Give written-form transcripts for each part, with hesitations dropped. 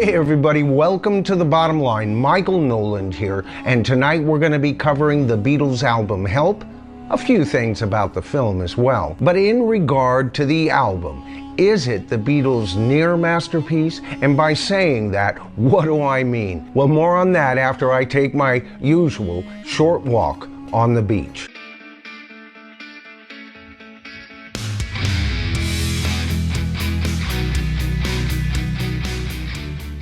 Hey everybody, welcome to The Bottom Line. Michael Noland here, and tonight we're going to be covering the Beatles album Help, a few things about the film as well. But in regard to the album, is it the Beatles' near masterpiece? And by saying that, what do I mean? Well, more on that after I take my usual short walk on the beach.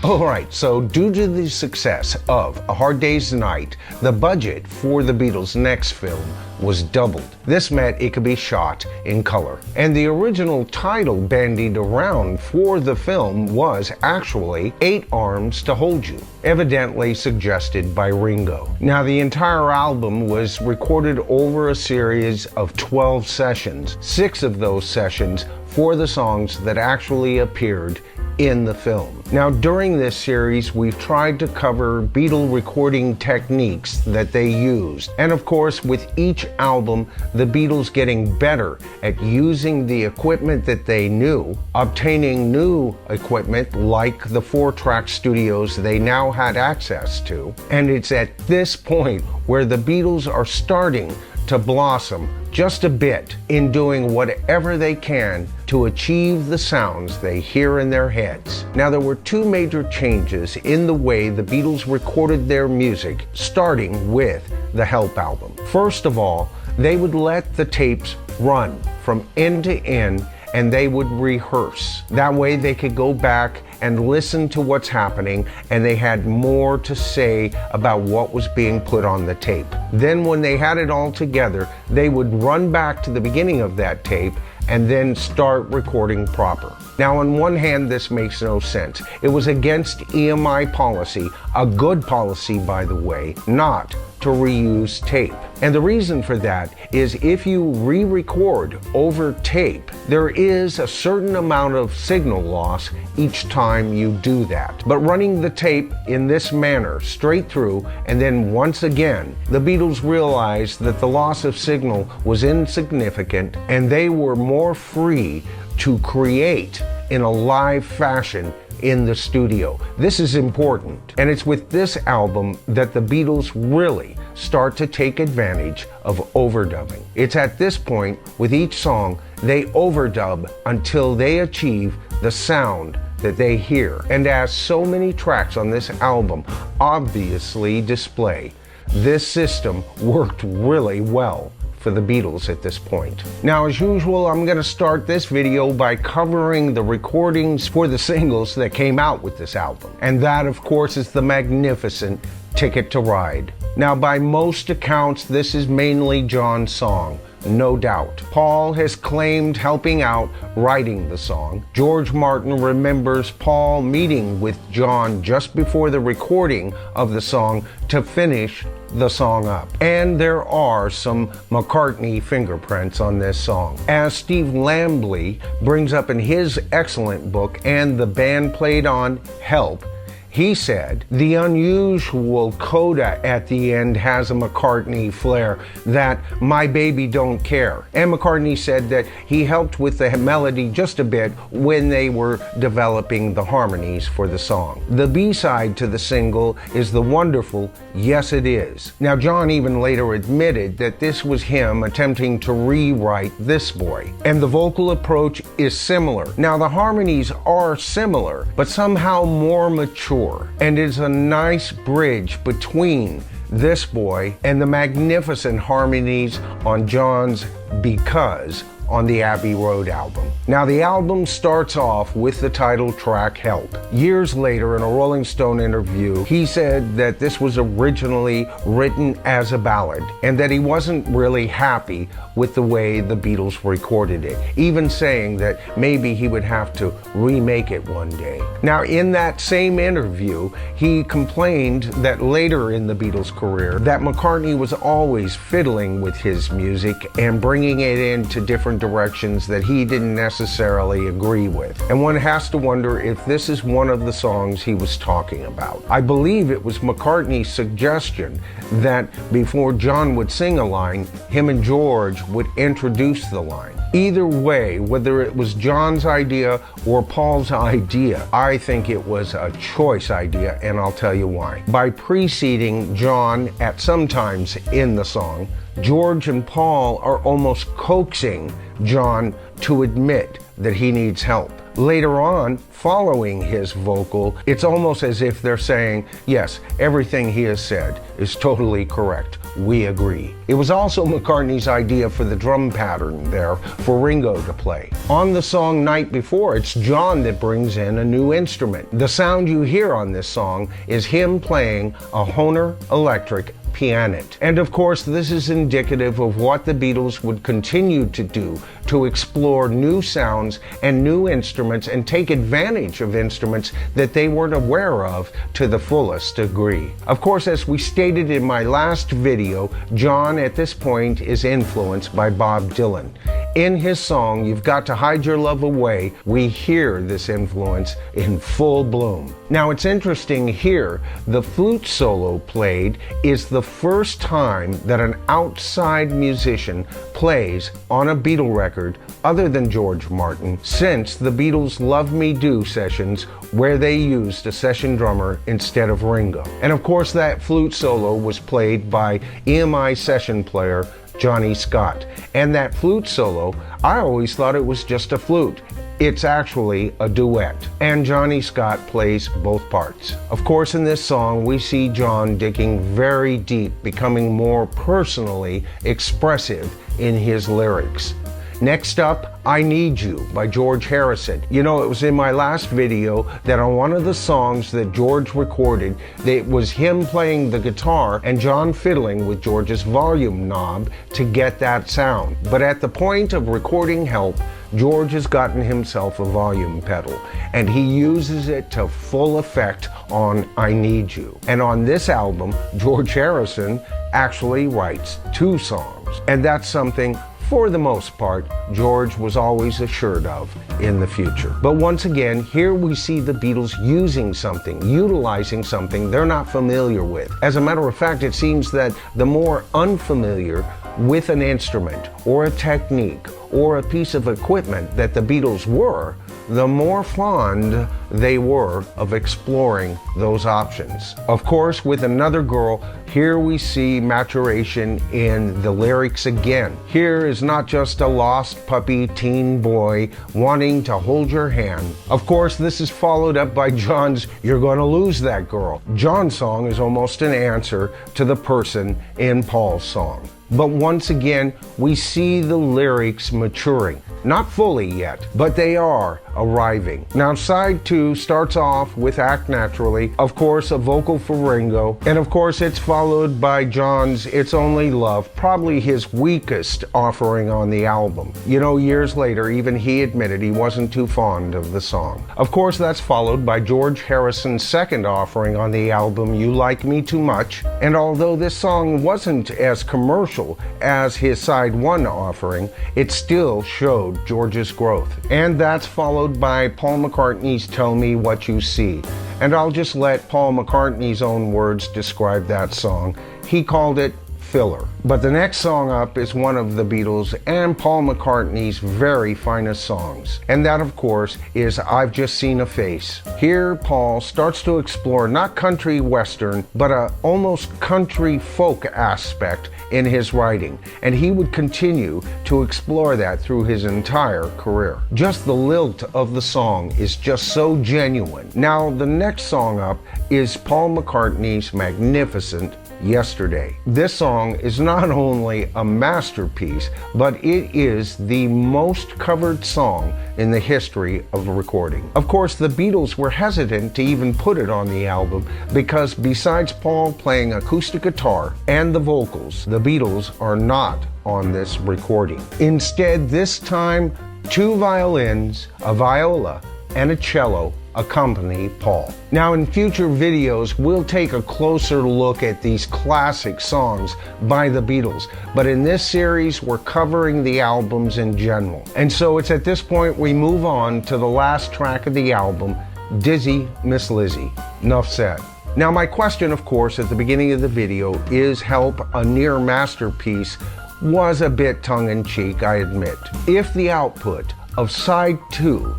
Alright, so due to the success of A Hard Day's Night, the budget for the Beatles' next film was doubled. This meant it could be shot in color. And the original title bandied around for the film was actually 8 Arms to Hold You, evidently suggested by Ringo. Now, the entire album was recorded over a series of 12 sessions, 6 of those sessions for the songs that actually appeared in the film. Now, during this series, we've tried to cover Beatle recording techniques that they used. And of course, with each album, the Beatles getting better at using the equipment that they knew, obtaining new equipment like the 4-track studios they now had access to. And it's at this point where the Beatles are starting to blossom just a bit in doing whatever they can to achieve the sounds they hear in their heads. Now, there were 2 major changes in the way the Beatles recorded their music, starting with the Help album. First of all, they would let the tapes run from end to end and they would rehearse. That way they could go back and listen to what's happening, and they had more to say about what was being put on the tape. Then when they had it all together, they would run back to the beginning of that tape and then start recording proper. Now, on one hand, this makes no sense. It was against EMI policy, a good policy, by the way, not to reuse tape. And the reason for that is if you re-record over tape, there is a certain amount of signal loss each time you do that. But running the tape in this manner, straight through, and then once again, the Beatles realized that the loss of signal was insignificant and they were more free to create in a live fashion in the studio. This is important, and it's with this album that the Beatles really start to take advantage of overdubbing. It's at this point, with each song, they overdub until they achieve the sound that they hear. And as so many tracks on this album obviously display, this system worked really well for the Beatles at this point. Now, as usual, I'm going to start this video by covering the recordings for the singles that came out with this album. And that, of course, is the magnificent Ticket to Ride. Now, by most accounts, this is mainly John's song, no doubt. Paul has claimed helping out writing the song. George Martin remembers Paul meeting with John just before the recording of the song to finish the song up. And there are some McCartney fingerprints on this song. As Steve Lambley brings up in his excellent book, And the Band Played on Help, he said, the unusual coda at the end has a McCartney flair, that My Baby Don't Care. And McCartney said that he helped with the melody just a bit when they were developing the harmonies for the song. The B-side to the single is the wonderful Yes It Is. Now, John even later admitted that this was him attempting to rewrite This Boy. And the vocal approach is similar. Now, the harmonies are similar, but somehow more mature. And it's a nice bridge between This Boy and the magnificent harmonies on John's Because on the Abbey Road album. Now, the album starts off with the title track Help. Years later, in a Rolling Stone interview, he said that this was originally written as a ballad and that he wasn't really happy with the way the Beatles recorded it, even saying that maybe he would have to remake it one day. Now, in that same interview, he complained that later in the Beatles' career that McCartney was always fiddling with his music and bringing it into different directions that he didn't necessarily agree with. And one has to wonder if this is one of the songs he was talking about. I believe it was McCartney's suggestion that before John would sing a line, him and George would introduce the line. Either way, whether it was John's idea or Paul's idea, I think it was a choice idea, and I'll tell you why. By preceding John at some times in the song, George and Paul are almost coaxing John to admit that he needs help. Later on, following his vocal, it's almost as if they're saying, yes, everything he has said is totally correct. We agree. It was also McCartney's idea for the drum pattern there for Ringo to play. On the song Night Before, it's John that brings in a new instrument. The sound you hear on this song is him playing a Hohner electric pianist. And of course, this is indicative of what the Beatles would continue to do to explore new sounds and new instruments and take advantage of instruments that they weren't aware of to the fullest degree. Of course, as we stated in my last video, John at this point is influenced by Bob Dylan. In his song, You've Got to Hide Your Love Away, we hear this influence in full bloom. Now it's interesting here, the flute solo played is the first time that an outside musician plays on a Beatle record other than George Martin since the Beatles' Love Me Do sessions where they used a session drummer instead of Ringo. And of course that flute solo was played by EMI session player Johnny Scott. And that flute solo, I always thought it was just a flute. It's actually a duet, and Johnny Scott plays both parts. Of course, in this song, we see John digging very deep, becoming more personally expressive in his lyrics. Next up, I Need You by George Harrison. You know, it was in my last video that on one of the songs that George recorded, it was him playing the guitar and John fiddling with George's volume knob to get that sound. But at the point of recording Help, George has gotten himself a volume pedal, and he uses it to full effect on I Need You. And on this album, George Harrison actually writes 2 songs, and that's something for the most part, George was always assured of in the future. But once again, here we see the Beatles using something, utilizing something they're not familiar with. As a matter of fact, it seems that the more unfamiliar with an instrument or a technique or a piece of equipment that the Beatles were, the more fond they were of exploring those options. Of course, with Another Girl, here we see maturation in the lyrics again. Here is not just a lost puppy teen boy wanting to hold your hand. Of course, this is followed up by John's You're Gonna Lose That Girl. John's song is almost an answer to the person in Paul's song. But once again, we see the lyrics maturing. Not fully yet, but they are arriving. Now, side 2 starts off with Act Naturally, of course, a vocal for Ringo, and of course, it's followed by John's It's Only Love, probably his weakest offering on the album. You know, years later, even he admitted he wasn't too fond of the song. Of course, that's followed by George Harrison's second offering on the album, You Like Me Too Much, and although this song wasn't as commercial as his side 1 offering, it still showed George's growth. And that's followed by Paul McCartney's Tell Me What You See. And I'll just let Paul McCartney's own words describe that song. He called it filler. But the next song up is one of the Beatles and Paul McCartney's very finest songs. And that, of course, is I've Just Seen a Face. Here, Paul starts to explore not country western, but a almost country folk aspect in his writing. And he would continue to explore that through his entire career. Just the lilt of the song is just so genuine. Now, the next song up is Paul McCartney's magnificent Yesterday. This song is not only a masterpiece, but it is the most covered song in the history of recording. Of course, the Beatles were hesitant to even put it on the album because besides Paul playing acoustic guitar and the vocals, the Beatles are not on this recording. Instead, this time, 2 violins, a viola, and a cello accompany Paul. Now, in future videos, we'll take a closer look at these classic songs by the Beatles, but in this series, we're covering the albums in general. And so it's at this point we move on to the last track of the album, Dizzy Miss Lizzy. Enough said. Now, my question, of course, at the beginning of the video, is Help a near masterpiece? was a bit tongue-in-cheek, I admit. If the output of side 2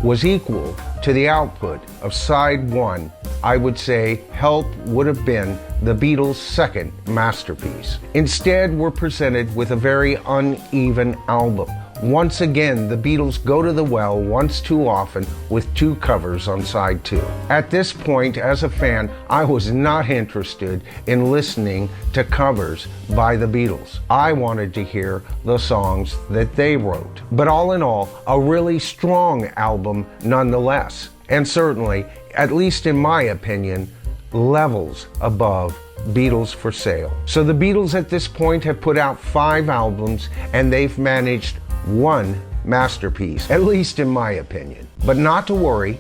was equal to the output of side 1, I would say Help would have been the Beatles' second masterpiece. Instead, we're presented with a very uneven album. Once again, the Beatles go to the well once too often with 2 covers on side 2. At this point, as a fan, I was not interested in listening to covers by the Beatles. I wanted to hear the songs that they wrote. But all in all, a really strong album nonetheless. And certainly, at least in my opinion, levels above Beatles for Sale. So the Beatles at this point have put out 5 albums and they've managed 1 masterpiece, at least in my opinion. But not to worry,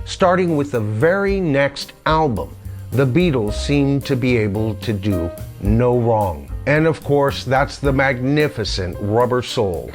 starting with the very next album, the Beatles seem to be able to do no wrong. And of course, that's the magnificent Rubber Soul.